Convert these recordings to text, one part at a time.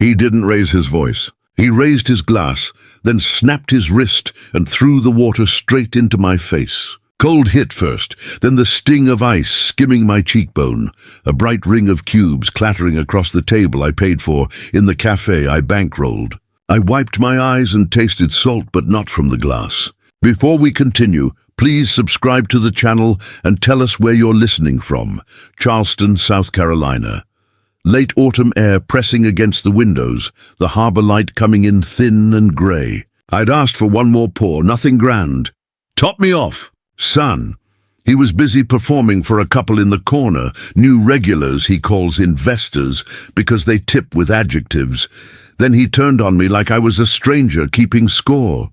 He didn't raise his voice. He raised his glass, then snapped his wrist and threw the water straight into my face. Cold hit first, then the sting of ice skimming my cheekbone, a bright ring of cubes clattering across the table I paid for in the cafe I bankrolled. I wiped my eyes and tasted salt, but not from the glass. Before we continue, please subscribe to the channel and tell us where you're listening from. Charleston, South Carolina. Late autumn air pressing against the windows, the harbor light coming in thin and grey. I'd asked for one more pour, nothing grand. Top me off, son. He was busy performing for a couple in the corner, new regulars he calls investors because they tip with adjectives. Then he turned on me like I was a stranger keeping score.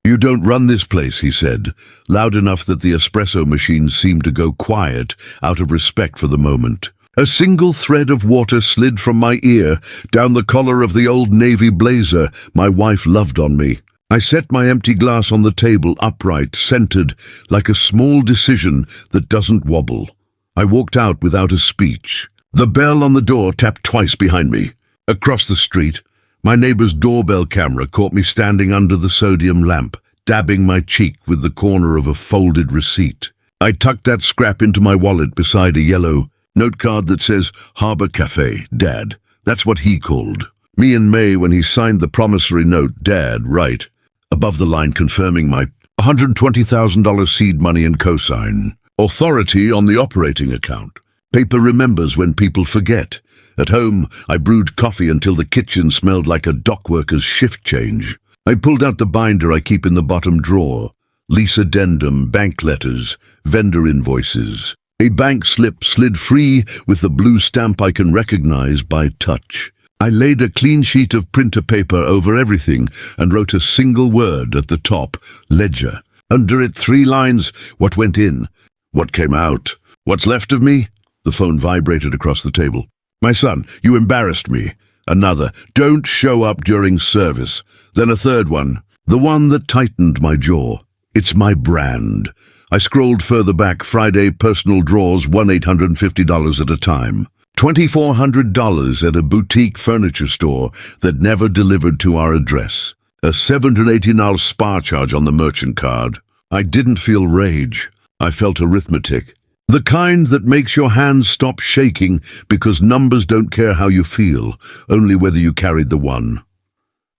You don't run this place, he said, loud enough that the espresso machines seemed to go quiet out of respect for the moment. A single thread of water slid from my ear down the collar of the old navy blazer my wife loved on me. I set my empty glass on the table, upright, centered, like a small decision that doesn't wobble. I walked out without a speech. The bell on the door tapped twice behind me. Across the street, my neighbor's doorbell camera caught me standing under the sodium lamp, dabbing my cheek with the corner of a folded receipt. I tucked that scrap into my wallet beside a yellow note card that says, Harbor Café, Dad. That's what he called me in May when he signed the promissory note, Dad, right, above the line confirming my $120,000 seed money and cosign. Authority on the operating account. Paper remembers when people forget. At home, I brewed coffee until the kitchen smelled like a dock worker's shift change. I pulled out the binder I keep in the bottom drawer. Lease addendum, bank letters, vendor invoices. A bank slip slid free with the blue stamp I can recognize by touch. I laid a clean sheet of printer paper over everything and wrote a single word at the top, ledger. Under it 3 lines, what went in, what came out, what's left of me. The phone vibrated across the table. My son, you embarrassed me. Another, don't show up during service. Then a third one, the one that tightened my jaw. It's my brand. I scrolled further back, Friday personal draws, $1,850 at a time. $2,400 at a boutique furniture store that never delivered to our address. A $780 spa charge on the merchant card. I didn't feel rage. I felt arithmetic. The kind that makes your hands stop shaking because numbers don't care how you feel, only whether you carried the one.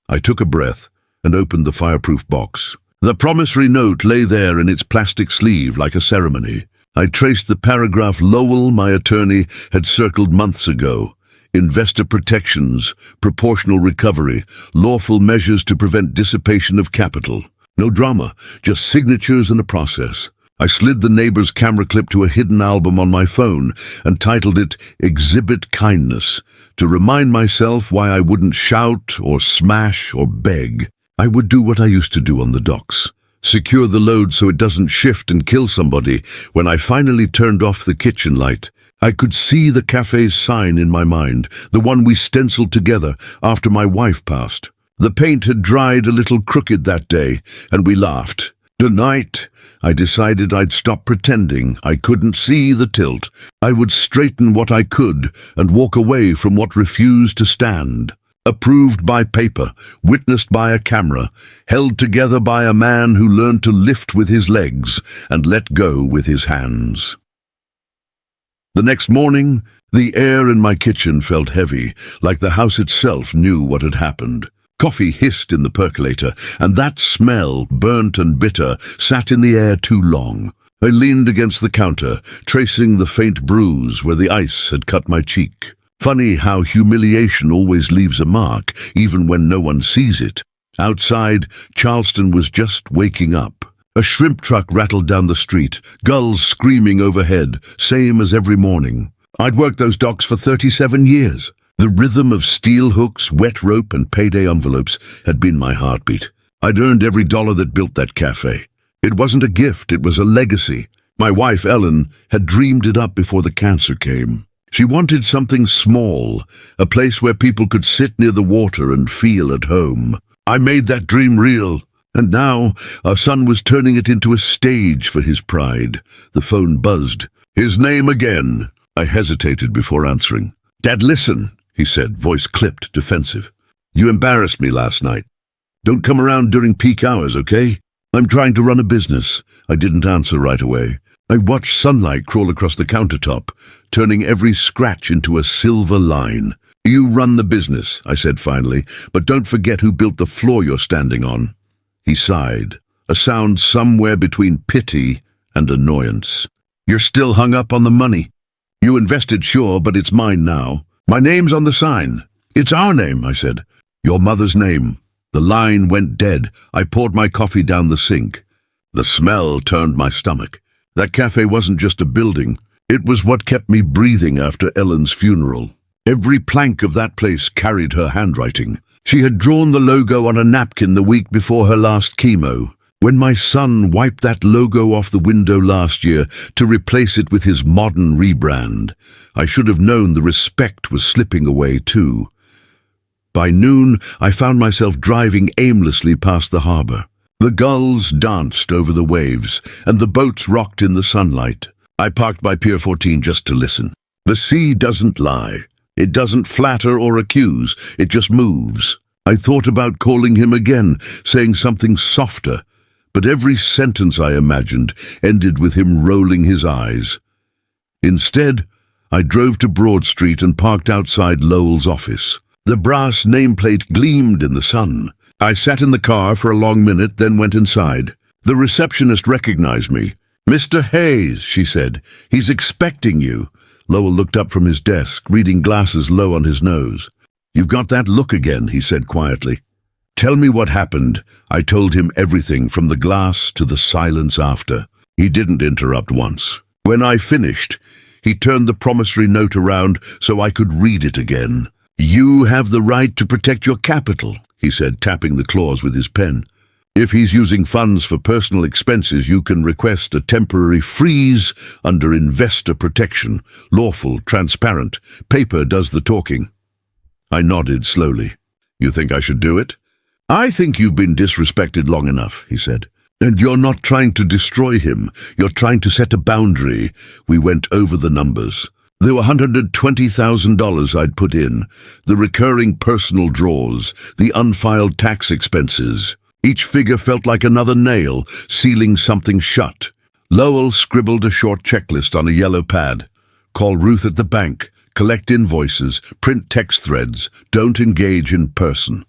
I took a breath and opened the fireproof box. The promissory note lay there in its plastic sleeve like a ceremony. I traced the paragraph Lowell, my attorney, had circled months ago. Investor protections, proportional recovery, lawful measures to prevent dissipation of capital. No drama, just signatures and a process. I slid the neighbor's camera clip to a hidden album on my phone and titled it Exhibit Kindness, to remind myself why I wouldn't shout or smash or beg. I would do what I used to do on the docks. Secure the load so it doesn't shift and kill somebody. When I finally turned off the kitchen light, I could see the cafe's sign in my mind, the one we stenciled together after my wife passed. The paint had dried a little crooked that day, and we laughed. Tonight, I decided I'd stop pretending I couldn't see the tilt. I would straighten what I could and walk away from what refused to stand. Approved by paper, witnessed by a camera, held together by a man who learned to lift with his legs and let go with his hands. The next morning, the air in my kitchen felt heavy, like the house itself knew what had happened. Coffee hissed in the percolator, and that smell, burnt and bitter, sat in the air too long. I leaned against the counter, tracing the faint bruise where the ice had cut my cheek. Funny how humiliation always leaves a mark, even when no one sees it. Outside, Charleston was just waking up. A shrimp truck rattled down the street, gulls screaming overhead, same as every morning. I'd worked those docks for 37 years. The rhythm of steel hooks, wet rope, and payday envelopes had been my heartbeat. I'd earned every dollar that built that cafe. It wasn't a gift, it was a legacy. My wife, Ellen, had dreamed it up before the cancer came. She wanted something small, a place where people could sit near the water and feel at home. I made that dream real, and now our son was turning it into a stage for his pride. The phone buzzed. His name again. I hesitated before answering. Dad, listen. he said, voice clipped, defensive. You embarrassed me last night. Don't come around during peak hours, okay? I'm trying to run a business. I didn't answer right away. I watched sunlight crawl across the countertop, turning every scratch into a silver line. You run the business, I said finally, but don't forget who built the floor you're standing on. He sighed, a sound somewhere between pity and annoyance. You're still hung up on the money. You invested, sure, but it's mine now. My name's on the sign. It's our name, I said. Your mother's name. The line went dead. I poured my coffee down the sink. The smell turned my stomach. That cafe wasn't just a building. It was what kept me breathing after Ellen's funeral. Every plank of that place carried her handwriting. She had drawn the logo on a napkin the week before her last chemo. When my son wiped that logo off the window last year to replace it with his modern rebrand, I should have known the respect was slipping away too. By noon, I found myself driving aimlessly past the harbor. The gulls danced over the waves, and the boats rocked in the sunlight. I parked by Pier 14 just to listen. The sea doesn't lie. It doesn't flatter or accuse. It just moves. I thought about calling him again, saying something softer, but every sentence I imagined ended with him rolling his eyes. Instead, I drove to Broad Street and parked outside Lowell's office. The brass nameplate gleamed in the sun. I sat in the car for a long minute, then went inside. The receptionist recognized me. "Mr. Hayes," she said. "He's expecting you." Lowell looked up from his desk, reading glasses low on his nose. "You've got that look again," he said quietly. "Tell me what happened." I told him everything, from the glass to the silence after. He didn't interrupt once. When I finished, he turned the promissory note around so I could read it again. "You have the right to protect your capital," he said, tapping the clause with his pen. "If he's using funds for personal expenses, you can request a temporary freeze under investor protection. Lawful, transparent. Paper does the talking." I nodded slowly. "You think I should do it?" "I think you've been disrespected long enough," he said. "And you're not trying to destroy him. You're trying to set a boundary." We went over the numbers. There were $120,000 I'd put in, the recurring personal draws, the unfiled tax expenses. Each figure felt like another nail, sealing something shut. Lowell scribbled a short checklist on a yellow pad. Call Ruth at the bank, collect invoices, print text threads, don't engage in person.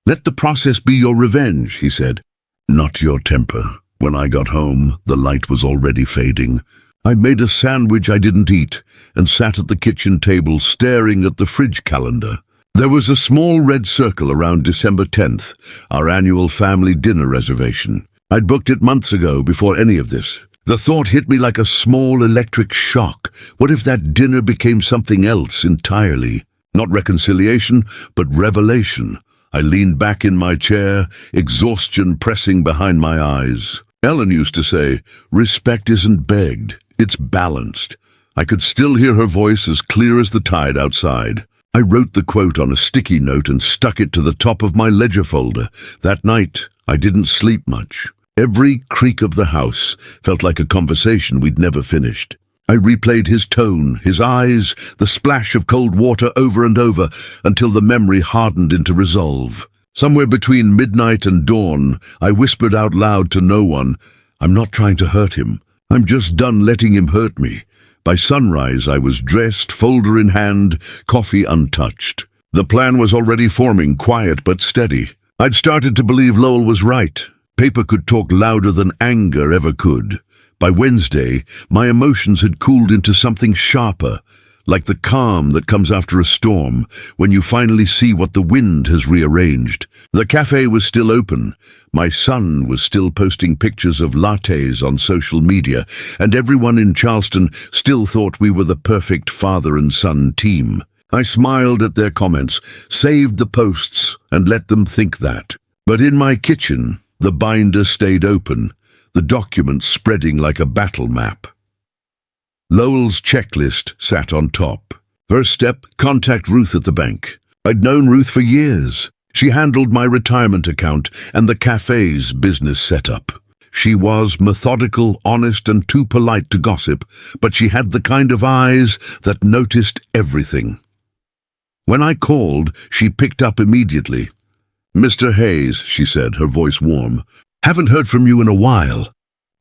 "Let the process be your revenge," he said. "Not your temper." When I got home, the light was already fading. I made a sandwich I didn't eat and sat at the kitchen table staring at the fridge calendar. There was a small red circle around December 10th, our annual family dinner reservation. I'd booked it months ago before any of this. The thought hit me like a small electric shock. What if that dinner became something else entirely? Not reconciliation, but revelation. I leaned back in my chair, exhaustion pressing behind my eyes. Ellen used to say, "Respect isn't begged, it's balanced." I could still hear her voice as clear as the tide outside. I wrote the quote on a sticky note and stuck it to the top of my ledger folder. That night, I didn't sleep much. Every creak of the house felt like a conversation we'd never finished. I replayed his tone, his eyes, the splash of cold water over and over until the memory hardened into resolve. Somewhere between midnight and dawn, I whispered out loud to no one, "I'm not trying to hurt him. I'm just done letting him hurt me." By sunrise, I was dressed, folder in hand, coffee untouched. The plan was already forming, quiet but steady. I'd started to believe Lowell was right. Paper could talk louder than anger ever could. By Wednesday, my emotions had cooled into something sharper, like the calm that comes after a storm, when you finally see what the wind has rearranged. The cafe was still open. My son was still posting pictures of lattes on social media, and everyone in Charleston still thought we were the perfect father and son team. I smiled at their comments, saved the posts, and let them think that. But in my kitchen, the binder stayed open, the document spreading like a battle map. Lowell's checklist sat on top. First step, contact Ruth at the bank. I'd known Ruth for years. She handled my retirement account and the cafe's business setup. She was methodical, honest, and too polite to gossip, but she had the kind of eyes that noticed everything. When I called, she picked up immediately. "Mr. Hayes," she said, her voice warm. "Haven't heard from you in a while."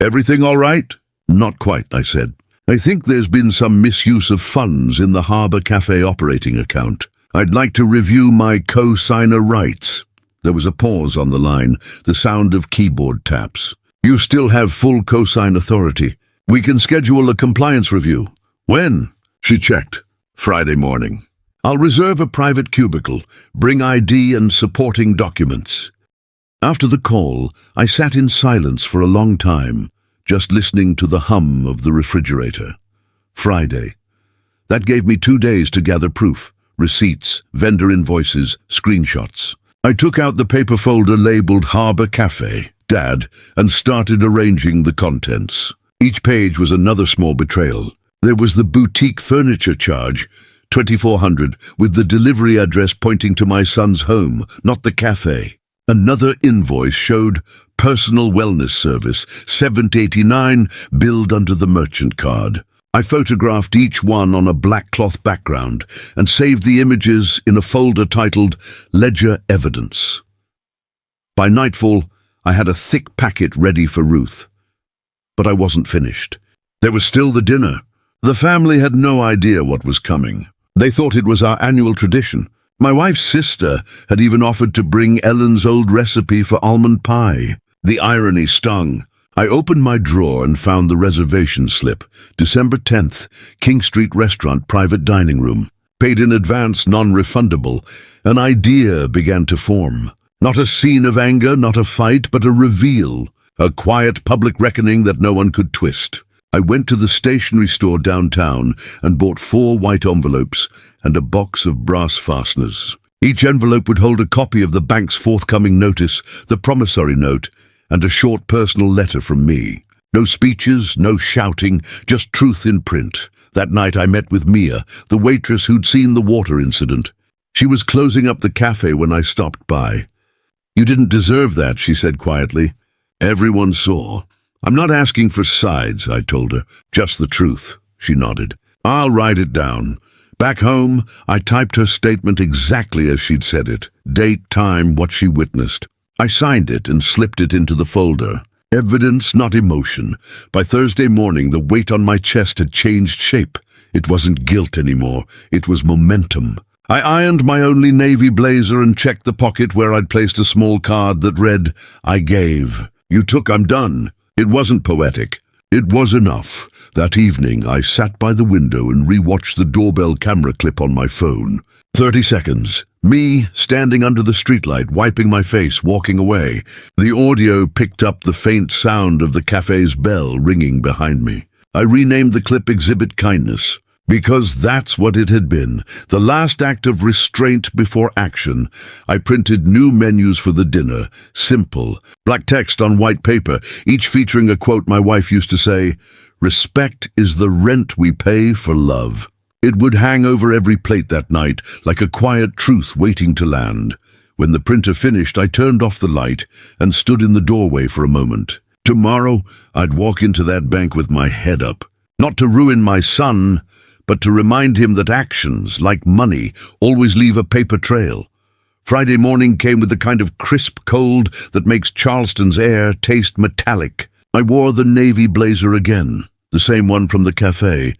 "Everything all right?" "Not quite," I said. "I think there's been some misuse of funds in the Harbour Cafe operating account. I'd like to review my co-signer rights." There was a pause on the line, the sound of keyboard taps. "You still have full co-sign authority. We can schedule a compliance review." "When?" She checked. "Friday morning. I'll reserve a private cubicle. Bring ID and supporting documents." After the call, I sat in silence for a long time, just listening to the hum of the refrigerator. Friday. That gave me 2 days to gather proof, receipts, vendor invoices, screenshots. I took out the paper folder labeled Harbour Cafe, Dad, and started arranging the contents. Each page was another small betrayal. There was the boutique furniture charge, $2,400, with the delivery address pointing to my son's home, not the cafe. Another invoice showed personal wellness service, $789, billed under the merchant card. I photographed each one on a black cloth background and saved the images in a folder titled Ledger Evidence. By nightfall, I had a thick packet ready for Ruth. But I wasn't finished. There was still the dinner. The family had no idea what was coming. They thought it was our annual tradition. My wife's sister had even offered to bring Ellen's old recipe for almond pie. The irony stung. I opened my drawer and found the reservation slip. December 10th, King Street Restaurant, private dining room. Paid in advance, non-refundable. An idea began to form. Not a scene of anger, not a fight, but a reveal. A quiet public reckoning that no one could twist. I went to the stationery store downtown and bought 4 white envelopes and a box of brass fasteners. Each envelope would hold a copy of the bank's forthcoming notice, the promissory note, and a short personal letter from me. No speeches, no shouting, just truth in print. That night I met with Mia, the waitress who'd seen the water incident. She was closing up the cafe when I stopped by. "You didn't deserve that," she said quietly. "Everyone saw." "I'm not asking for sides," I told her. "Just the truth." She nodded. "I'll write it down." Back home, I typed her statement exactly as she'd said it. Date, time, what she witnessed. I signed it and slipped it into the folder. Evidence, not emotion. By Thursday morning, the weight on my chest had changed shape. It wasn't guilt anymore. It was momentum. I ironed my only navy blazer and checked the pocket where I'd placed a small card that read, "I gave. You took, I'm done." It wasn't poetic. It was enough. That evening, I sat by the window and rewatched the doorbell camera clip on my phone. 30 seconds. Me, standing under the streetlight, wiping my face, walking away. The audio picked up the faint sound of the cafe's bell ringing behind me. I renamed the clip Exhibit Kindness, because that's what it had been, the last act of restraint before action. I printed new menus for the dinner, simple, black text on white paper, each featuring a quote my wife used to say, "Respect is the rent we pay for love." It would hang over every plate that night, like a quiet truth waiting to land. When the printer finished, I turned off the light and stood in the doorway for a moment. Tomorrow, I'd walk into that bank with my head up. Not to ruin my son, but to remind him that actions, like money, always leave a paper trail. Friday morning came with the kind of crisp cold that makes Charleston's air taste metallic. I wore the navy blazer again, the same one from the cafe,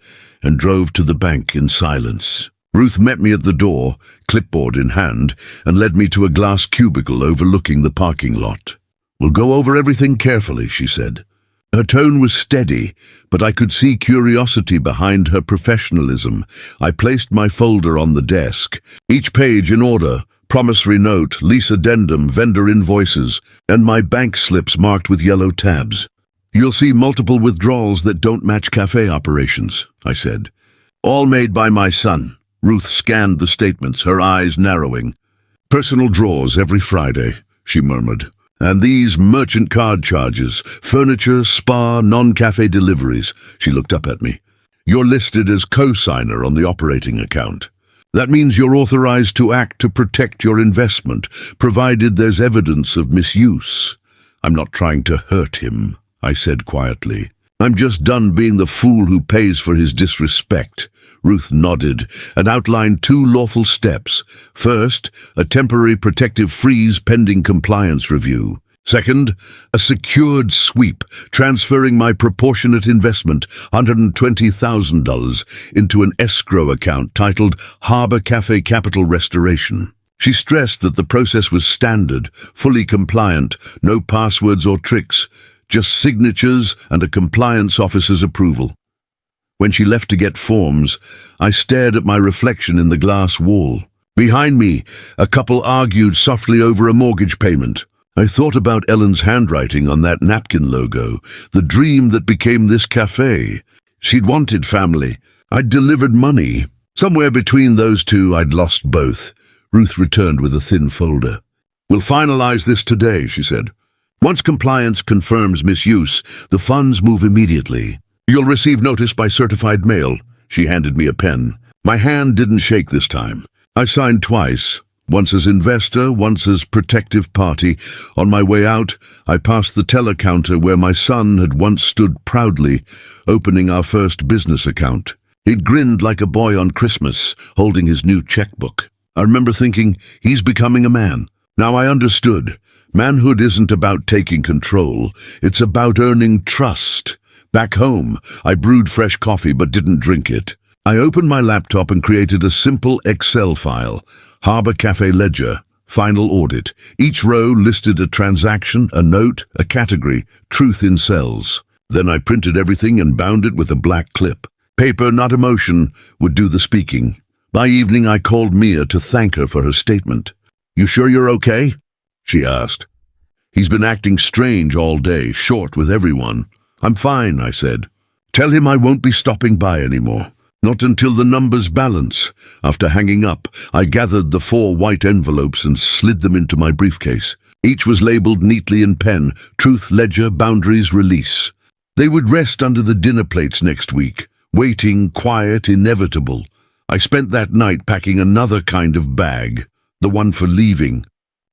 and drove to the bank in silence. Ruth met me at the door, clipboard in hand, and led me to a glass cubicle overlooking the parking lot. "We'll go over everything carefully," she said. Her tone was steady, but I could see curiosity behind her professionalism. I placed my folder on the desk, each page in order, promissory note, lease addendum, vendor invoices, and my bank slips marked with yellow tabs. "You'll see multiple withdrawals that don't match cafe operations," I said. "All made by my son." Ruth scanned the statements, her eyes narrowing. "Personal draws every Friday," she murmured. "And these merchant card charges, furniture, spa, non-cafe deliveries." She looked up at me. "You're listed as co-signer on the operating account. That means you're authorized to act to protect your investment, provided there's evidence of misuse." "I'm not trying to hurt him," I said quietly. I'm just done being the fool who pays for his disrespect. Ruth nodded and outlined 2 lawful steps. First, a temporary protective freeze pending compliance review. Second, a secured sweep, transferring my proportionate investment, $120,000, into an escrow account titled Harbor Café Capital Restoration. She stressed that the process was standard, fully compliant, no passwords or tricks, just signatures and a compliance officer's approval. When she left to get forms, I stared at my reflection in the glass wall. Behind me, a couple argued softly over a mortgage payment. I thought about Ellen's handwriting on that napkin logo, the dream that became this cafe. She'd wanted family. I'd delivered money. Somewhere between those two, I'd lost both. Ruth returned with a thin folder. "We'll finalize this today," she said. "Once compliance confirms misuse, the funds move immediately. You'll receive notice by certified mail." She handed me a pen. My hand didn't shake this time. I signed twice. Once as investor, once as protective party. On my way out, I passed the teller counter where my son had once stood proudly, opening our first business account. He'd grinned like a boy on Christmas, holding his new checkbook. I remember thinking, he's becoming a man. Now I understood. Manhood isn't about taking control. It's about earning trust. Back home, I brewed fresh coffee but didn't drink it. I opened my laptop and created a simple Excel file. Harbor Cafe Ledger, final audit. Each row listed a transaction, a note, a category, truth in cells. Then I printed everything and bound it with a black clip. Paper, not emotion, would do the speaking. By evening, I called Mia to thank her for her statement. "You sure you're okay?" she asked. "He's been acting strange all day, short with everyone." "I'm fine," I said. "Tell him I won't be stopping by anymore. Not until the numbers balance." After hanging up, I gathered the 4 white envelopes and slid them into my briefcase. Each was labeled neatly in pen, Truth, Ledger, Boundaries, Release. They would rest under the dinner plates next week, waiting, quiet, inevitable. I spent that night packing another kind of bag, the one for leaving.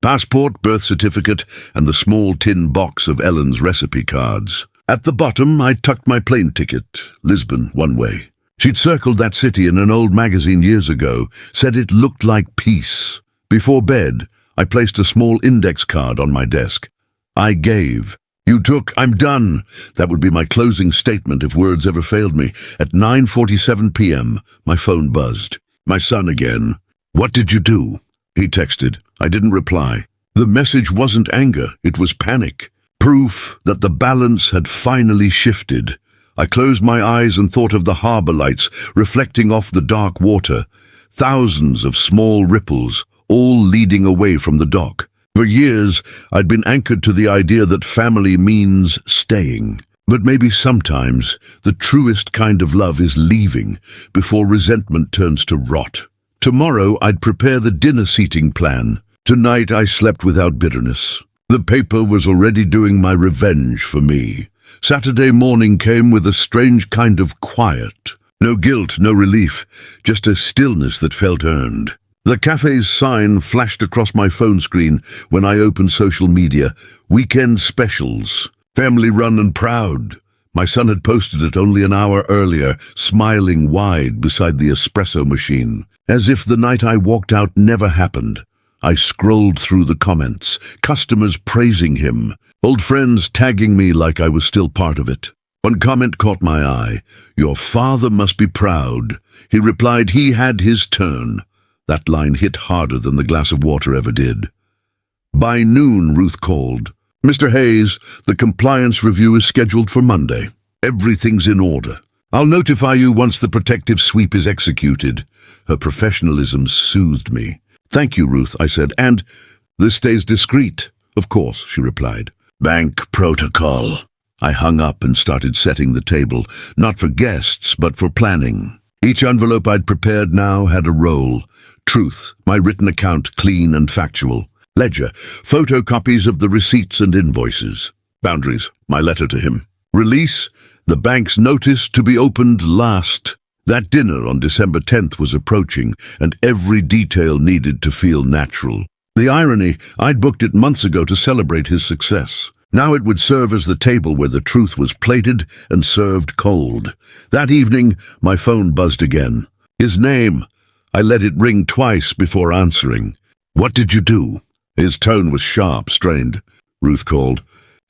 Passport, birth certificate, and the small tin box of Ellen's recipe cards. At the bottom, I tucked my plane ticket, Lisbon, one way. She'd circled that city in an old magazine years ago, said it looked like peace. Before bed, I placed a small index card on my desk. I gave. "You took, I'm done." That would be my closing statement if words ever failed me. At 9:47 p.m., my phone buzzed. My son again. "What did you do?" he texted. I didn't reply. The message wasn't anger, it was panic. Proof that the balance had finally shifted. I closed my eyes and thought of the harbor lights reflecting off the dark water. Thousands of small ripples, all leading away from the dock. For years, I'd been anchored to the idea that family means staying. But maybe sometimes the truest kind of love is leaving before resentment turns to rot. Tomorrow, I'd prepare the dinner seating plan. Tonight, I slept without bitterness. The paper was already doing my revenge for me. Saturday morning came with a strange kind of quiet. No guilt, no relief, just a stillness that felt earned. The cafe's sign flashed across my phone screen when I opened social media. Weekend specials. Family run and proud. My son had posted it only an hour earlier, smiling wide beside the espresso machine, as if the night I walked out never happened. I scrolled through the comments, customers praising him, old friends tagging me like I was still part of it. One comment caught my eye. "Your father must be proud." He replied he had his turn. That line hit harder than the glass of water ever did. By noon, Ruth called. "Mr. Hayes, the compliance review is scheduled for Monday. Everything's in order. I'll notify you once the protective sweep is executed." Her professionalism soothed me. "Thank you, Ruth," I said, "and this stays discreet." "Of course," she replied. "Bank protocol." I hung up and started setting the table, not for guests, but for planning. Each envelope I'd prepared now had a role. Truth, my written account clean and factual. Ledger, photocopies of the receipts and invoices. Boundaries, my letter to him. Release, the bank's notice to be opened last. That dinner on December 10th was approaching, and every detail needed to feel natural. The irony, I'd booked it months ago to celebrate his success. Now it would serve as the table where the truth was plated and served cold. That evening, my phone buzzed again. His name. I let it ring twice before answering. "What did you do?" His tone was sharp, strained. Ruth called.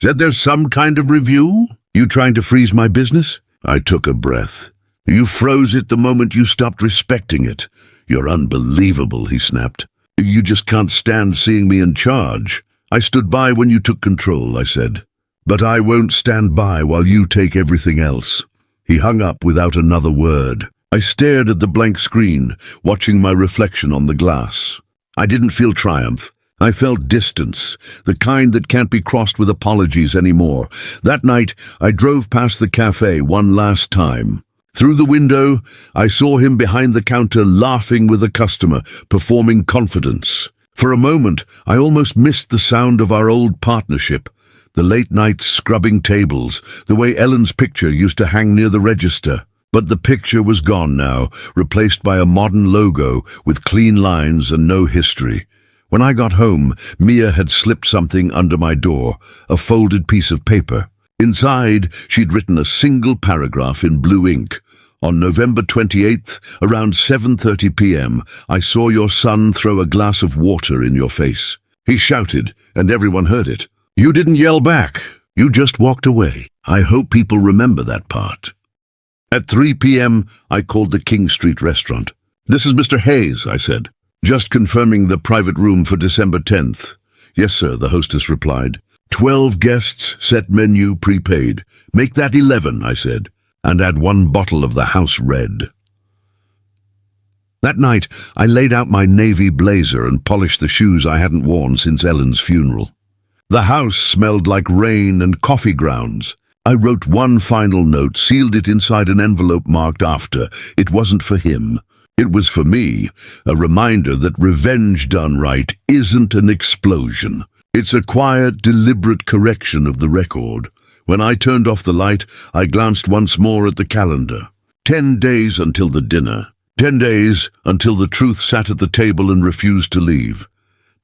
"Said there's some kind of review? You trying to freeze my business?" I took a breath. "You froze it the moment you stopped respecting it. You're unbelievable," he snapped. "You just can't stand seeing me in charge. I stood by when you took control," I said. "But I won't stand by while you take everything else." He hung up without another word. I stared at the blank screen, watching my reflection on the glass. I didn't feel triumph. I felt distance, the kind that can't be crossed with apologies anymore. That night, I drove past the café one last time. Through the window, I saw him behind the counter laughing with a customer, performing confidence. For a moment, I almost missed the sound of our old partnership, the late-night scrubbing tables, the way Ellen's picture used to hang near the register. But the picture was gone now, replaced by a modern logo with clean lines and no history. When I got home, Mia had slipped something under my door, a folded piece of paper. Inside, she'd written a single paragraph in blue ink. "On November 28th, around 7:30 p.m., I saw your son throw a glass of water in your face." He shouted, and everyone heard it. "You didn't yell back. You just walked away." I hope people remember that part. At 3 p.m., I called the King Street restaurant. "This is Mr. Hayes," I said. "Just confirming the private room for December 10th. "Yes, sir," the hostess replied. 12 guests, set menu, prepaid. "Make that 11, I said, "and add 1 bottle of the house red." That night, I laid out my navy blazer and polished the shoes I hadn't worn since Ellen's funeral. The house smelled like rain and coffee grounds. I wrote one final note, sealed it inside an envelope marked after. It wasn't for him. It was for me, a reminder that revenge done right isn't an explosion. It's a quiet, deliberate correction of the record. When I turned off the light, I glanced once more at the calendar. 10 days until the dinner. 10 days until the truth sat at the table and refused to leave.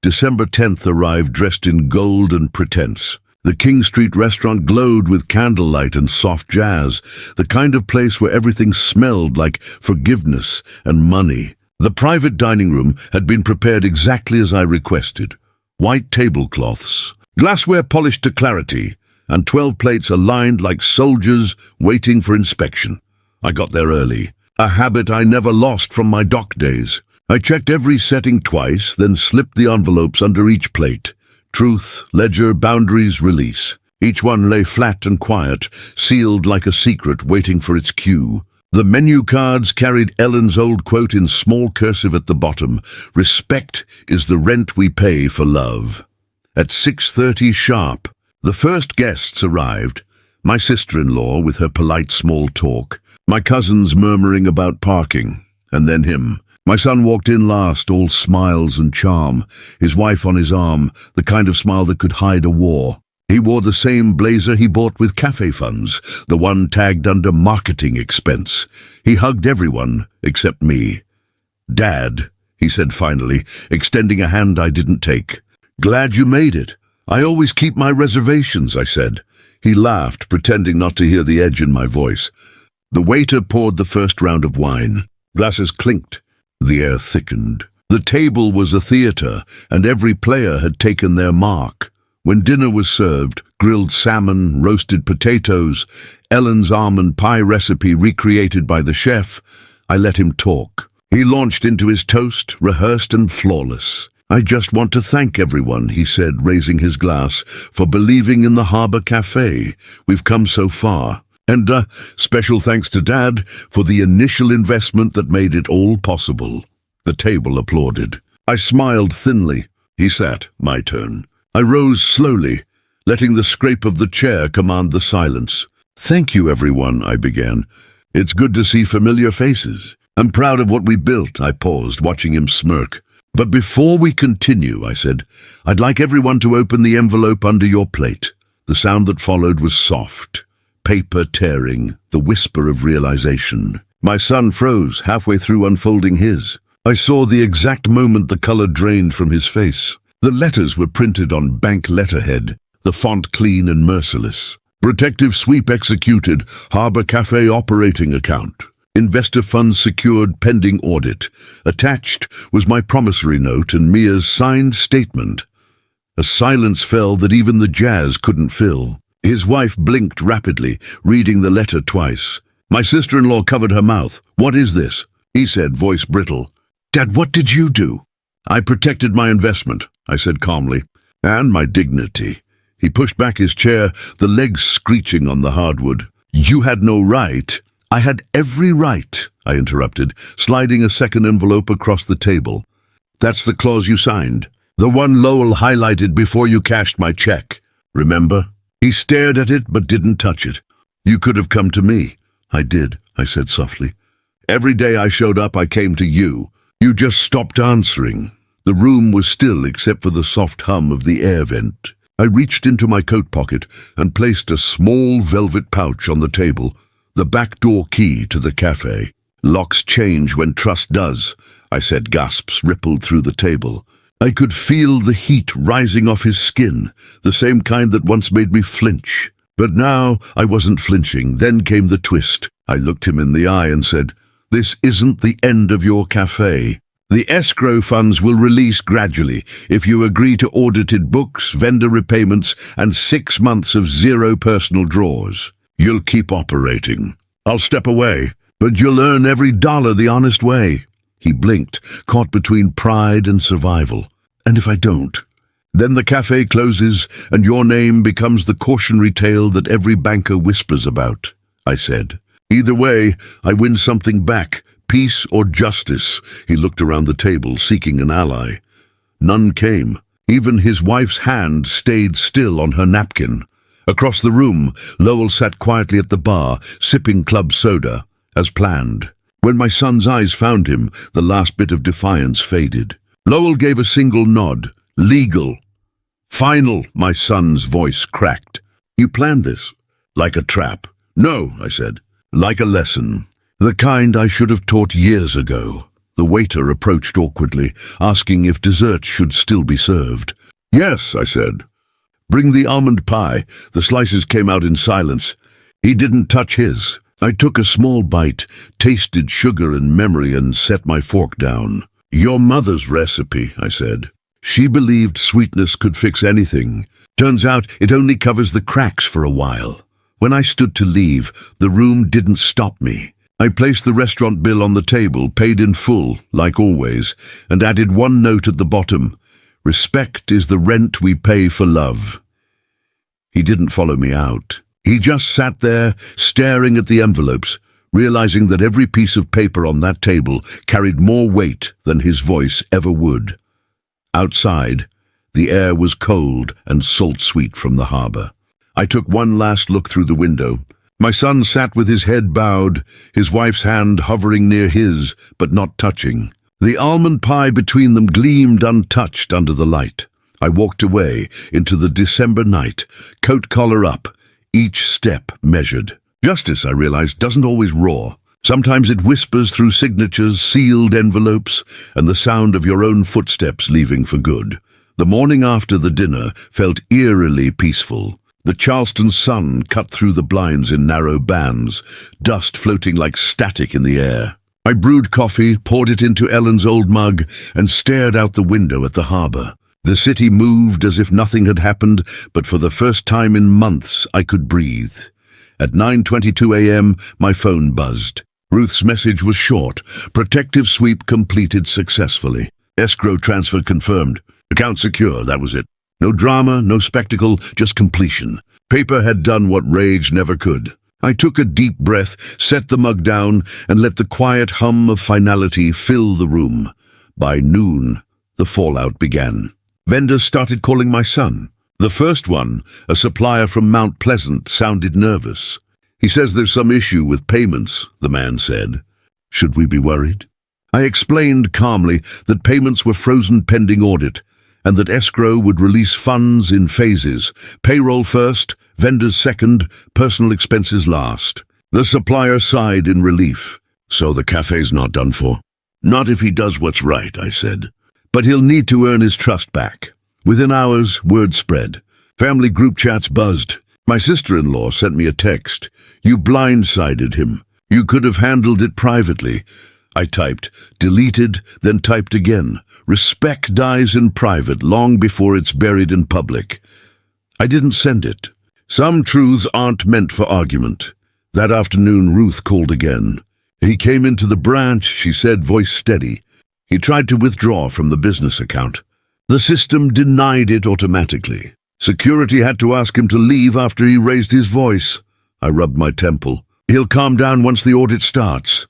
December 10th arrived dressed in gold and pretense. The King Street restaurant glowed with candlelight and soft jazz, the kind of place where everything smelled like forgiveness and money. The private dining room had been prepared exactly as I requested. White tablecloths, glassware polished to clarity, and 12 plates aligned like soldiers waiting for inspection. I got there early, a habit I never lost from my dock days. I checked every setting twice, then slipped the envelopes under each plate. Truth, ledger, boundaries, release. Each one lay flat and quiet, sealed like a secret waiting for its cue. The menu cards carried Ellen's old quote in small cursive at the bottom. "Respect is the rent we pay for love." At 6:30 sharp, the first guests arrived. My sister-in-law with her polite small talk, my cousins murmuring about parking, and then him. My son walked in last, all smiles and charm, his wife on his arm, the kind of smile that could hide a war. He wore the same blazer he bought with cafe funds, the one tagged under marketing expense. He hugged everyone except me. "Dad," he said finally, extending a hand I didn't take. "Glad you made it. I always keep my reservations," I said. He laughed, pretending not to hear the edge in my voice. The waiter poured the first round of wine. Glasses clinked. The air thickened. The table was a theater, and every player had taken their mark. When dinner was served, grilled salmon, roasted potatoes, Ellen's almond pie recipe recreated by the chef, I let him talk. He launched into his toast, rehearsed and flawless. "I just want to thank everyone," he said, raising his glass, "for believing in the Harbour Cafe. We've come so far. And special thanks to Dad for the initial investment that made it all possible." The table applauded. I smiled thinly. He sat. My turn. I rose slowly, letting the scrape of the chair command the silence. "Thank you, everyone," I began. "It's good to see familiar faces. I'm proud of what we built." I paused, watching him smirk. "But before we continue," I said, "I'd like everyone to open the envelope under your plate." The sound that followed was soft. Paper tearing, the whisper of realization. My son froze, halfway through unfolding his. I saw the exact moment the color drained from his face. The letters were printed on bank letterhead, the font clean and merciless. Protective sweep executed, Harbor Cafe operating account. Investor funds secured pending audit. Attached was my promissory note and Mia's signed statement. A silence fell that even the jazz couldn't fill. His wife blinked rapidly, reading the letter twice. My sister-in-law covered her mouth. "What is this?" he said, voice brittle. "Dad, what did you do?" "I protected my investment," I said calmly, "and my dignity." He pushed back his chair, the legs screeching on the hardwood. "You had no right." "I had every right," I interrupted, sliding a second envelope across the table. "That's the clause you signed. The one Lowell highlighted before you cashed my check. Remember?" He stared at it but didn't touch it. "You could have come to me." "I did," I said softly. "Every day I showed up, I came to you. You just stopped answering." The room was still except for the soft hum of the air vent. I reached into my coat pocket and placed a small velvet pouch on the table, the back door key to the cafe. "Locks change when trust does," I said. Gasps rippled through the table. I could feel the heat rising off his skin, the same kind that once made me flinch. But now I wasn't flinching. Then came the twist. I looked him in the eye and said, "This isn't the end of your cafe. The escrow funds will release gradually if you agree to audited books, vendor repayments, and 6 months of zero personal draws. You'll keep operating. I'll step away, but you'll earn every dollar the honest way." He blinked, caught between pride and survival. "And if I don't? Then the cafe closes and your name becomes the cautionary tale that every banker whispers about," I said. "Either way, I win something back, peace or justice." He looked around the table, seeking an ally. None came. Even his wife's hand stayed still on her napkin. Across the room, Lowell sat quietly at the bar, sipping club soda, as planned. When my son's eyes found him, the last bit of defiance faded. Lowell gave a single nod. "Legal." "Final," my son's voice cracked. "You planned this?" "Like a trap." "No," I said. "Like a lesson. The kind I should have taught years ago." The waiter approached awkwardly, asking if dessert should still be served. "Yes," I said. "Bring the almond pie." The slices came out in silence. He didn't touch his. I took a small bite, tasted sugar and memory, and set my fork down. "Your mother's recipe," I said. "She believed sweetness could fix anything. Turns out it only covers the cracks for a while." When I stood to leave, the room didn't stop me. I placed the restaurant bill on the table, paid in full, like always, and added one note at the bottom. "Respect is the rent we pay for love." He didn't follow me out. He just sat there, staring at the envelopes, realizing that every piece of paper on that table carried more weight than his voice ever would. Outside, the air was cold and salt-sweet from the harbor. I took one last look through the window. My son sat with his head bowed, his wife's hand hovering near his, but not touching. The almond pie between them gleamed untouched under the light. I walked away into the December night, coat collar up, each step measured. Justice, I realized, doesn't always roar. Sometimes it whispers through signatures, sealed envelopes, and the sound of your own footsteps leaving for good. The morning after the dinner felt eerily peaceful. The Charleston sun cut through the blinds in narrow bands, dust floating like static in the air. I brewed coffee, poured it into Ellen's old mug, and stared out the window at the harbor. The city moved as if nothing had happened, but for the first time in months I could breathe. At 9:22 a.m., my phone buzzed. Ruth's message was short. Protective sweep completed successfully. Escrow transfer confirmed. Account secure, that was it. No drama, no spectacle, just completion. Paper had done what rage never could. I took a deep breath, set the mug down, and let the quiet hum of finality fill the room. By noon, the fallout began. Vendors started calling my son. The first one, a supplier from Mount Pleasant, sounded nervous. "He says there's some issue with payments," the man said. "Should we be worried?" I explained calmly that payments were frozen pending audit, and that escrow would release funds in phases, payroll first, vendors second, personal expenses last. The supplier sighed in relief. "So the cafe's not done for?" "Not if he does what's right," I said. "But he'll need to earn his trust back." Within hours, word spread. Family group chats buzzed. My sister-in-law sent me a text. You blindsided him. You could have handled it privately. I typed, deleted, then typed again. Respect dies in private long before it's buried in public. I didn't send it. Some truths aren't meant for argument. That afternoon, Ruth called again. He came into the branch, she said, voice steady. He tried to withdraw from the business account. The system denied it automatically. Security had to ask him to leave after he raised his voice. I rubbed my temple. He'll calm down once the audit starts.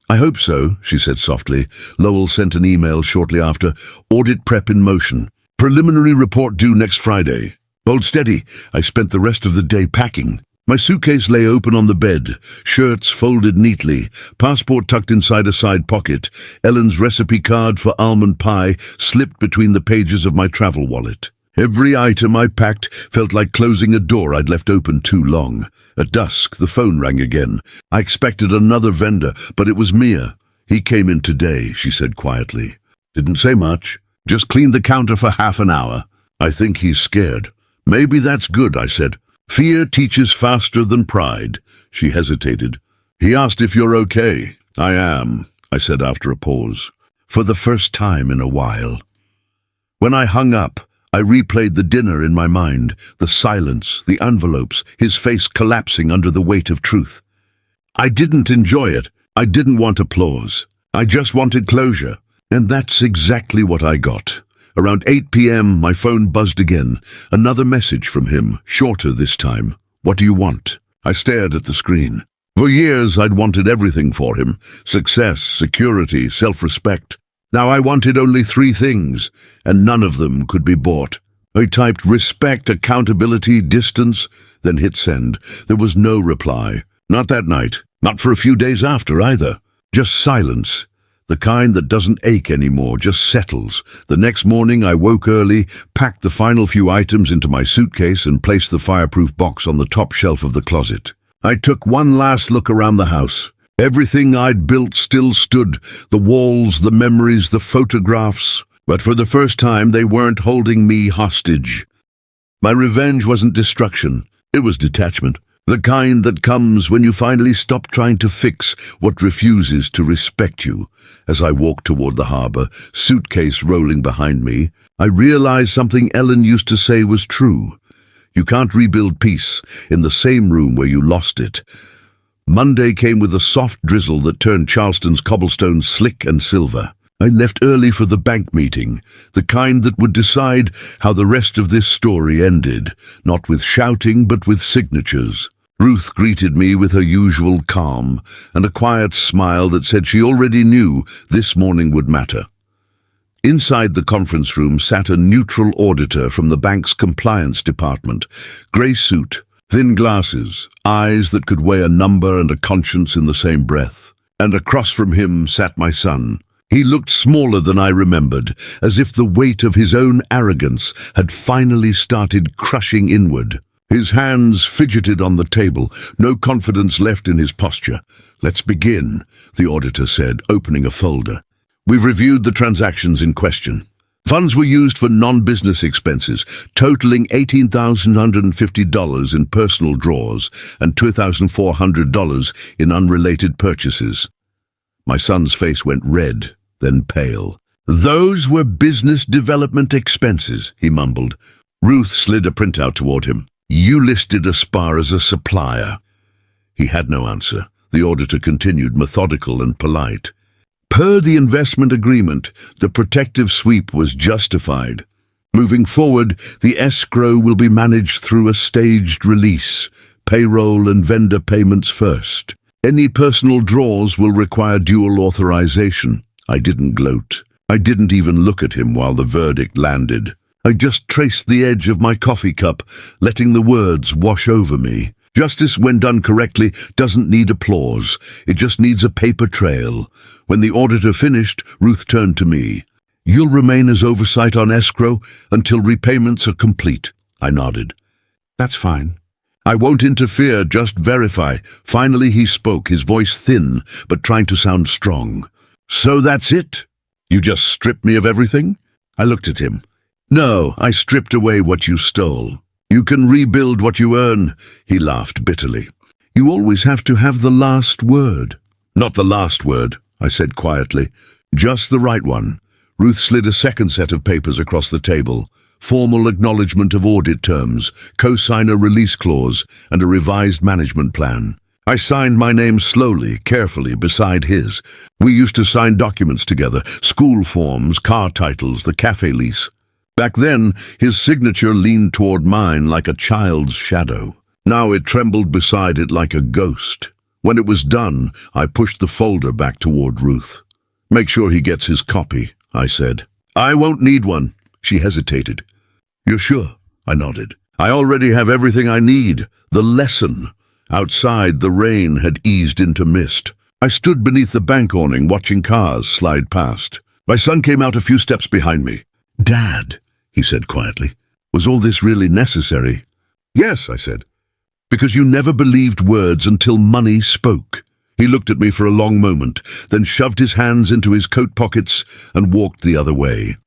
I hope so, she said softly. Lowell sent an email shortly after. Audit prep in motion. Preliminary report due next Friday. Hold steady. I spent the rest of the day packing. My suitcase lay open on the bed, shirts folded neatly, passport tucked inside a side pocket, Ellen's recipe card for almond pie slipped between the pages of my travel wallet. Every item I packed felt like closing a door I'd left open too long. At dusk, the phone rang again. I expected another vendor, but it was Mia. He came in today, she said quietly. Didn't say much. Just cleaned the counter for half an hour. I think he's scared. Maybe that's good, I said. Fear teaches faster than pride. She hesitated. He asked if you're okay. I am, I said after a pause. For the first time in a while. When I hung up, I replayed the dinner in my mind, the silence, the envelopes, his face collapsing under the weight of truth. I didn't enjoy it. I didn't want applause. I just wanted closure. And that's exactly what I got. Around 8 p.m., my phone buzzed again. Another message from him, shorter this time. What do you want? I stared at the screen. For years, I'd wanted everything for him. Success, security, self-respect. Now I wanted only 3 things, and none of them could be bought. I typed respect, accountability, distance, then hit send. There was no reply. Not that night. Not for a few days after either. Just silence. The kind that doesn't ache anymore, just settles. The next morning I woke early, packed the final few items into my suitcase and placed the fireproof box on the top shelf of the closet. I took one last look around the house. Everything I'd built still stood, the walls, the memories, the photographs. But for the first time they weren't holding me hostage. My revenge wasn't destruction, it was detachment. The kind that comes when you finally stop trying to fix what refuses to respect you. As I walked toward the harbor, suitcase rolling behind me, I realized something Ellen used to say was true. You can't rebuild peace in the same room where you lost it. Monday came with a soft drizzle that turned Charleston's cobblestones slick and silver. I left early for the bank meeting, the kind that would decide how the rest of this story ended, not with shouting but with signatures. Ruth greeted me with her usual calm and a quiet smile that said she already knew this morning would matter. Inside the conference room sat a neutral auditor from the bank's compliance department, grey suit, thin glasses, eyes that could weigh a number and a conscience in the same breath. And across from him sat my son. He looked smaller than I remembered, as if the weight of his own arrogance had finally started crushing inward. His hands fidgeted on the table, no confidence left in his posture. Let's begin, the auditor said, opening a folder. We've reviewed the transactions in question. Funds were used for non-business expenses, totaling $18,150 in personal draws and $2,400 in unrelated purchases. My son's face went red, then pale. Those were business development expenses, he mumbled. Ruth slid a printout toward him. You listed Aspar as a supplier. He had no answer. The auditor continued, methodical and polite. Per the investment agreement, the protective sweep was justified. Moving forward, the escrow will be managed through a staged release, payroll and vendor payments first. Any personal draws will require dual authorization. I didn't gloat. I didn't even look at him while the verdict landed. I just traced the edge of my coffee cup, letting the words wash over me. Justice, when done correctly, doesn't need applause. It just needs a paper trail. When the auditor finished, Ruth turned to me. You'll remain as oversight on escrow until repayments are complete. I nodded. That's fine. I won't interfere, just verify. Finally he spoke, his voice thin, but trying to sound strong. So that's it? You just stripped me of everything? I looked at him. No, I stripped away what you stole. You can rebuild what you earn, he laughed bitterly. You always have to have the last word. Not the last word, I said quietly. Just the right one. Ruth slid a second set of papers across the table. Formal acknowledgement of audit terms, co-signer release clause, and a revised management plan. I signed my name slowly, carefully, beside his. We used to sign documents together, school forms, car titles, the café lease. Back then, his signature leaned toward mine like a child's shadow. Now it trembled beside it like a ghost. When it was done, I pushed the folder back toward Ruth. Make sure he gets his copy, I said. I won't need one. She hesitated. You're sure? I nodded. I already have everything I need. The lesson. Outside, the rain had eased into mist. I stood beneath the bank awning, watching cars slide past. My son came out a few steps behind me. Dad, he said quietly, was all this really necessary? Yes, I said. Because you never believed words until money spoke. He looked at me for a long moment, then shoved his hands into his coat pockets and walked the other way.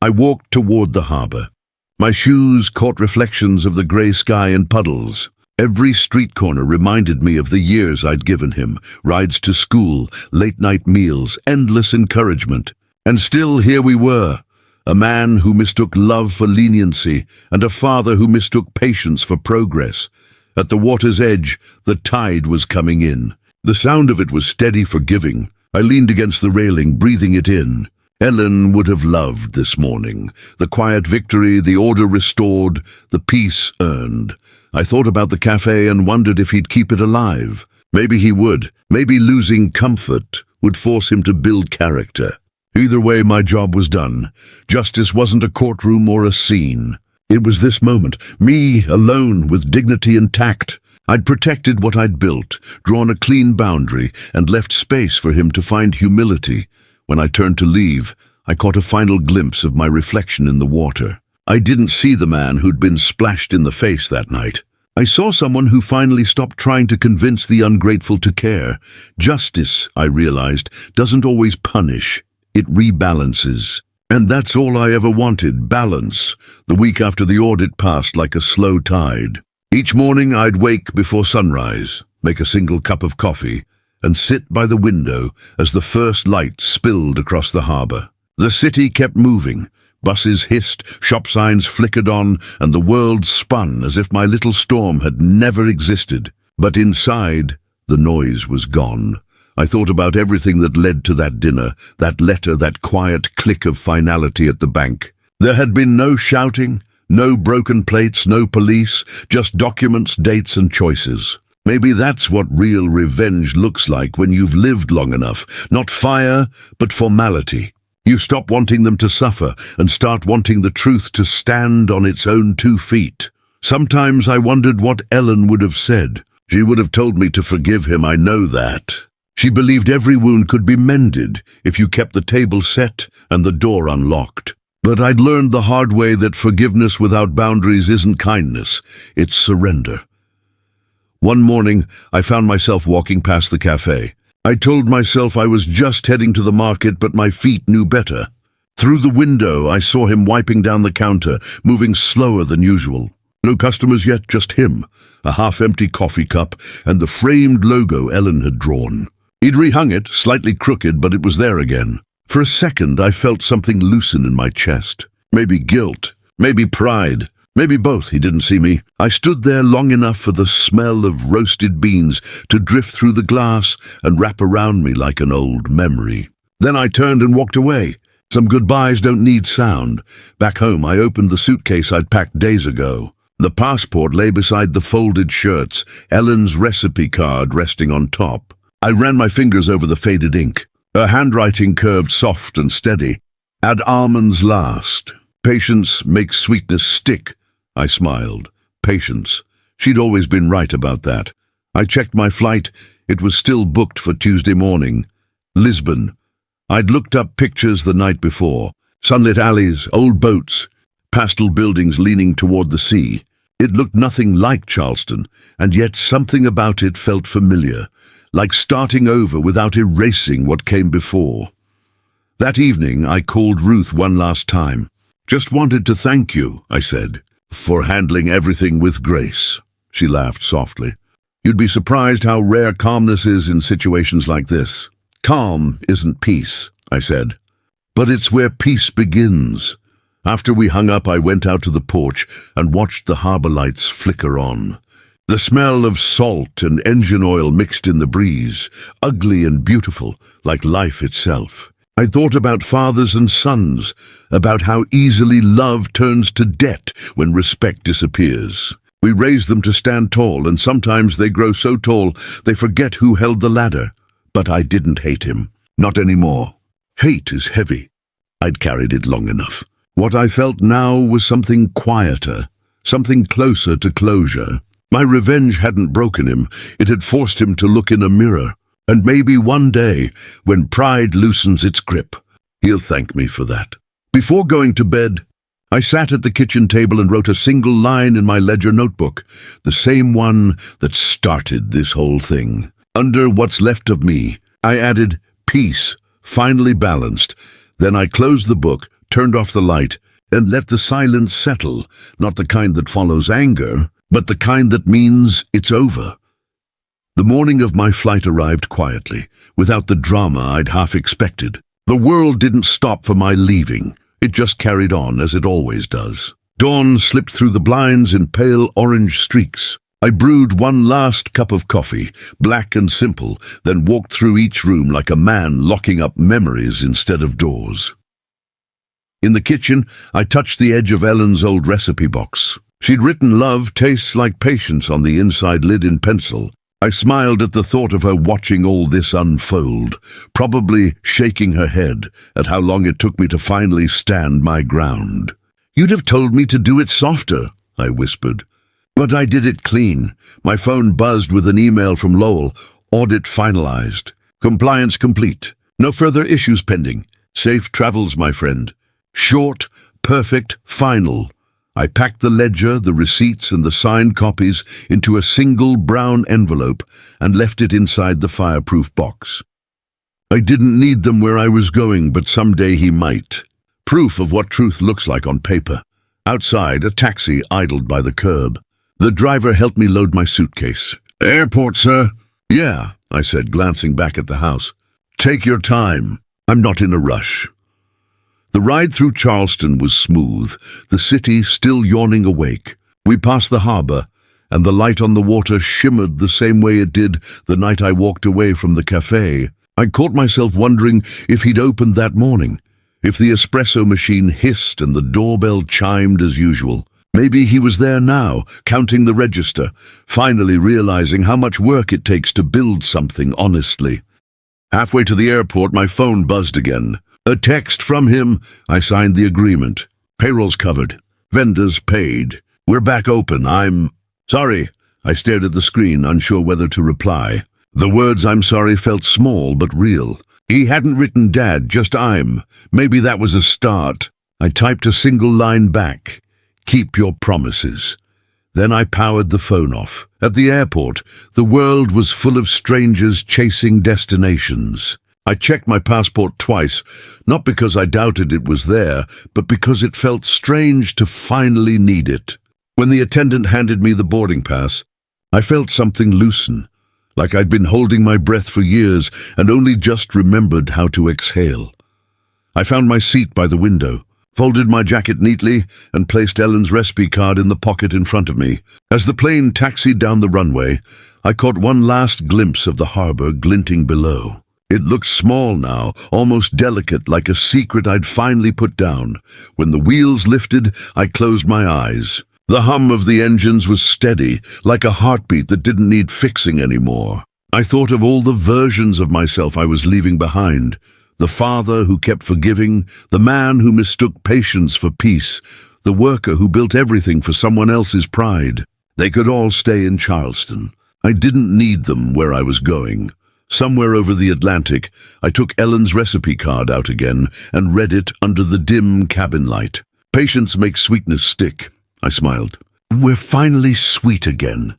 I walked toward the harbour. My shoes caught reflections of the grey sky and puddles. Every street corner reminded me of the years I'd given him, rides to school, late-night meals, endless encouragement. And still here we were, a man who mistook love for leniency and a father who mistook patience for progress. At the water's edge, the tide was coming in. The sound of it was steady, forgiving. I leaned against the railing, breathing it in. Ellen would have loved this morning. The quiet victory, the order restored, the peace earned. I thought about the café and wondered if he'd keep it alive. Maybe he would. Maybe losing comfort would force him to build character. Either way, my job was done. Justice wasn't a courtroom or a scene. It was this moment, me alone with dignity and tact. I'd protected what I'd built, drawn a clean boundary, and left space for him to find humility. When I turned to leave, I caught a final glimpse of my reflection in the water. I didn't see the man who'd been splashed in the face that night. I saw someone who finally stopped trying to convince the ungrateful to care. Justice, I realized, doesn't always punish. It rebalances. And that's all I ever wanted, balance. The week after the audit passed like a slow tide. Each morning I'd wake before sunrise, make a single cup of coffee, and sit by the window as the first light spilled across the harbour. The city kept moving. Buses hissed, shop signs flickered on, and the world spun as if my little storm had never existed. But inside, the noise was gone. I thought about everything that led to that dinner, that letter, that quiet click of finality at the bank. There had been no shouting, no broken plates, no police, just documents, dates, and choices. Maybe that's what real revenge looks like when you've lived long enough. Not fire, but formality. You stop wanting them to suffer and start wanting the truth to stand on its own 2 feet. Sometimes I wondered what Ellen would have said. She would have told me to forgive him, I know that. She believed every wound could be mended if you kept the table set and the door unlocked. But I'd learned the hard way that forgiveness without boundaries isn't kindness, it's surrender. One morning, I found myself walking past the café. I told myself I was just heading to the market, but my feet knew better. Through the window, I saw him wiping down the counter, moving slower than usual. No customers yet, just him, a half-empty coffee cup, and the framed logo Ellen had drawn. He'd rehung it, slightly crooked, but it was there again. For a second, I felt something loosen in my chest. Maybe guilt, maybe pride. Maybe both. He didn't see me. I stood there long enough for the smell of roasted beans to drift through the glass and wrap around me like an old memory. Then I turned and walked away. Some goodbyes don't need sound. Back home, I opened the suitcase I'd packed days ago. The passport lay beside the folded shirts, Ellen's recipe card resting on top. I ran my fingers over the faded ink. Her handwriting curved soft and steady. Add almonds last. Patience makes sweetness stick. I smiled. Patience. She'd always been right about that. I checked my flight. It was still booked for Tuesday morning. Lisbon. I'd looked up pictures the night before. Sunlit alleys, old boats, pastel buildings leaning toward the sea. It looked nothing like Charleston, and yet something about it felt familiar, like starting over without erasing what came before. That evening, I called Ruth one last time. Just wanted to thank you, I said. For handling everything with grace. She laughed softly. You'd be surprised how rare calmness is in situations like this. Calm isn't peace, I said. But it's where peace begins. After we hung up, I went out to the porch and watched the harbor lights flicker on. The smell of salt and engine oil mixed in the breeze, ugly and beautiful, like life itself. I thought about fathers and sons, about how easily love turns to debt when respect disappears. We raise them to stand tall, and sometimes they grow so tall they forget who held the ladder. But I didn't hate him. Not anymore. Hate is heavy. I'd carried it long enough. What I felt now was something quieter, something closer to closure. My revenge hadn't broken him. It had forced him to look in a mirror. And maybe one day, when pride loosens its grip, he'll thank me for that. Before going to bed, I sat at the kitchen table and wrote a single line in my ledger notebook, the same one that started this whole thing. Under what's left of me, I added peace, finally balanced. Then I closed the book, turned off the light, and let the silence settle, not the kind that follows anger, but the kind that means it's over. The morning of my flight arrived quietly, without the drama I'd half expected. The world didn't stop for my leaving. It just carried on as it always does. Dawn slipped through the blinds in pale orange streaks. I brewed one last cup of coffee, black and simple, then walked through each room like a man locking up memories instead of doors. In the kitchen, I touched the edge of Ellen's old recipe box. She'd written "Love tastes like patience" on the inside lid in pencil. I smiled at the thought of her watching all this unfold, probably shaking her head at how long it took me to finally stand my ground. "You'd have told me to do it softer," I whispered. But I did it clean. My phone buzzed with an email from Lowell. Audit finalized. Compliance complete. No further issues pending. Safe travels, my friend. Short, perfect, final. I packed the ledger, the receipts, and the signed copies into a single brown envelope and left it inside the fireproof box. I didn't need them where I was going, but someday he might. Proof of what truth looks like on paper. Outside, a taxi idled by the curb. The driver helped me load my suitcase. "Airport, sir?" "Yeah," I said, glancing back at the house. "Take your time. I'm not in a rush." The ride through Charleston was smooth, the city still yawning awake. We passed the harbor, and the light on the water shimmered the same way it did the night I walked away from the café. I caught myself wondering if he'd opened that morning, if the espresso machine hissed and the doorbell chimed as usual. Maybe he was there now, counting the register, finally realizing how much work it takes to build something honestly. Halfway to the airport, my phone buzzed again. A text from him. I signed the agreement. Payroll's covered. Vendors paid. We're back open. Sorry. I stared at the screen, unsure whether to reply. The words "I'm sorry" felt small but real. He hadn't written "Dad," just "I'm." Maybe that was a start. I typed a single line back. "Keep your promises." Then I powered the phone off. At the airport, the world was full of strangers chasing destinations. I checked my passport twice, not because I doubted it was there, but because it felt strange to finally need it. When the attendant handed me the boarding pass, I felt something loosen, like I'd been holding my breath for years and only just remembered how to exhale. I found my seat by the window, folded my jacket neatly, and placed Ellen's recipe card in the pocket in front of me. As the plane taxied down the runway, I caught one last glimpse of the harbor glinting below. It looked small now, almost delicate, like a secret I'd finally put down. When the wheels lifted, I closed my eyes. The hum of the engines was steady, like a heartbeat that didn't need fixing anymore. I thought of all the versions of myself I was leaving behind. The father who kept forgiving, the man who mistook patience for peace, the worker who built everything for someone else's pride. They could all stay in Charleston. I didn't need them where I was going. Somewhere over the Atlantic, I took Ellen's recipe card out again and read it under the dim cabin light. "Patience makes sweetness stick," I smiled. "We're finally sweet again,"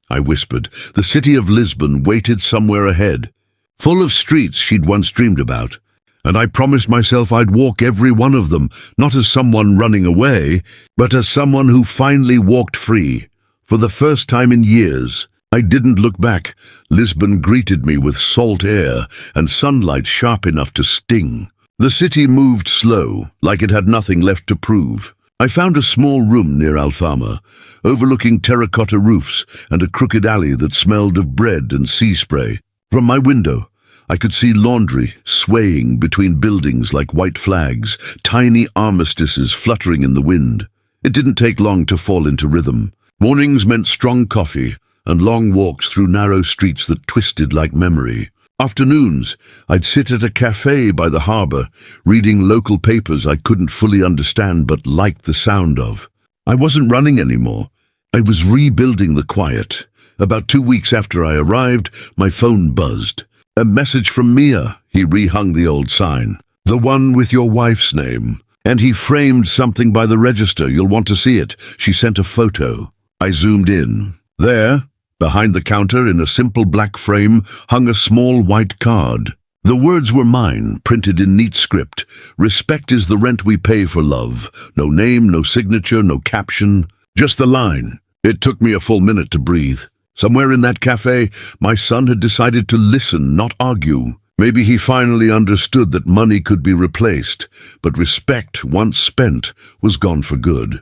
I whispered. The city of Lisbon waited somewhere ahead, full of streets she'd once dreamed about. and I promised myself I'd walk every one of them, not as someone running away, but as someone who finally walked free. For the first time in years, I didn't look back. Lisbon greeted me with salt air and sunlight sharp enough to sting. The city moved slow, like it had nothing left to prove. I found a small room near Alfama, overlooking terracotta roofs and a crooked alley that smelled of bread and sea spray. From my window, I could see laundry swaying between buildings like white flags, tiny armistices fluttering in the wind. It didn't take long to fall into rhythm. Mornings meant strong coffee and long walks through narrow streets that twisted like memory. Afternoons, I'd sit at a café by the harbor, reading local papers I couldn't fully understand but liked the sound of. I wasn't running anymore. I was rebuilding the quiet. About 2 weeks after I arrived, my phone buzzed. A message from Mia. He rehung the old sign. The one with your wife's name. And he framed something by the register. You'll want to see it. She sent a photo. I zoomed in. There, behind the counter in a simple black frame, hung a small white card. The words were mine, printed in neat script. Respect is the rent we pay for love. No name, no signature, no caption. Just the line. It took me a full minute to breathe. Somewhere in that cafe, my son had decided to listen, not argue. Maybe he finally understood that money could be replaced, but respect, once spent, was gone for good.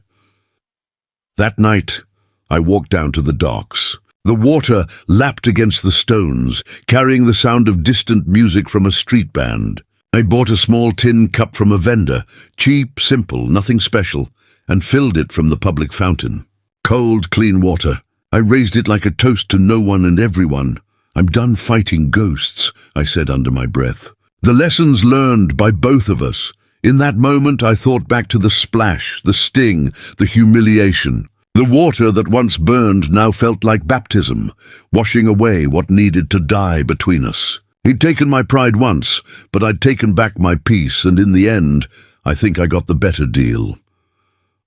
That night, I walked down to the docks. The water lapped against the stones, carrying the sound of distant music from a street band. I bought a small tin cup from a vendor, cheap, simple, nothing special, and filled it from the public fountain. Cold, clean water. I raised it like a toast to no one and everyone. I'm done fighting ghosts, I said under my breath. The lessons learned by both of us. In that moment, I thought back to the splash, the sting, the humiliation. The water that once burned now felt like baptism, washing away what needed to die between us. He'd taken my pride once, but I'd taken back my peace, and in the end, I think I got the better deal.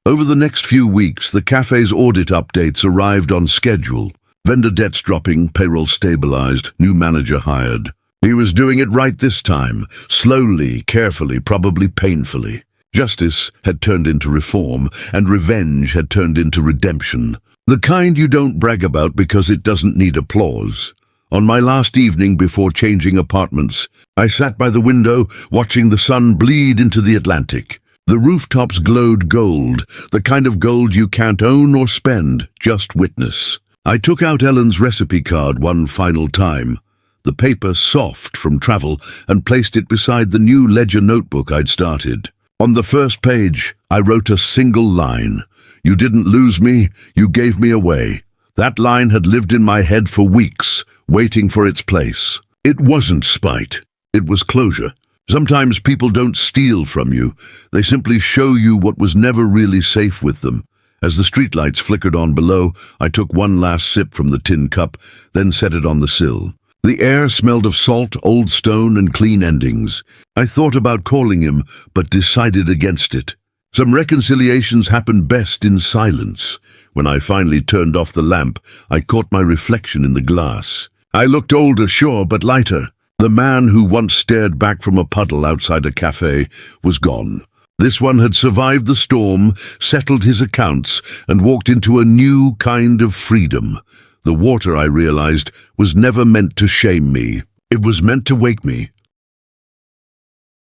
Over the next few weeks, the cafe's audit updates arrived on schedule. Vendor debts dropping, payroll stabilized, new manager hired. He was doing it right this time, slowly, carefully, probably painfully. Justice had turned into reform, and revenge had turned into redemption. The kind you don't brag about because it doesn't need applause. On my last evening before changing apartments, I sat by the window, watching the sun bleed into the Atlantic. The rooftops glowed gold, the kind of gold you can't own or spend, just witness. I took out Ellen's recipe card one final time, the paper soft from travel, and placed it beside the new ledger notebook I'd started. On the first page, I wrote a single line. You didn't lose me, you gave me away. That line had lived in my head for weeks, waiting for its place. It wasn't spite. It was closure. Sometimes people don't steal from you. They simply show you what was never really safe with them. As the streetlights flickered on below, I took one last sip from the tin cup, then set it on the sill. The air smelled of salt, old stone, and clean endings. I thought about calling him, but decided against it. Some reconciliations happen best in silence. When I finally turned off the lamp, I caught my reflection in the glass. I looked older, sure, but lighter. The man who once stared back from a puddle outside a cafe was gone. This one had survived the storm, settled his accounts, and walked into a new kind of freedom. The water, I realized, was never meant to shame me. It was meant to wake me.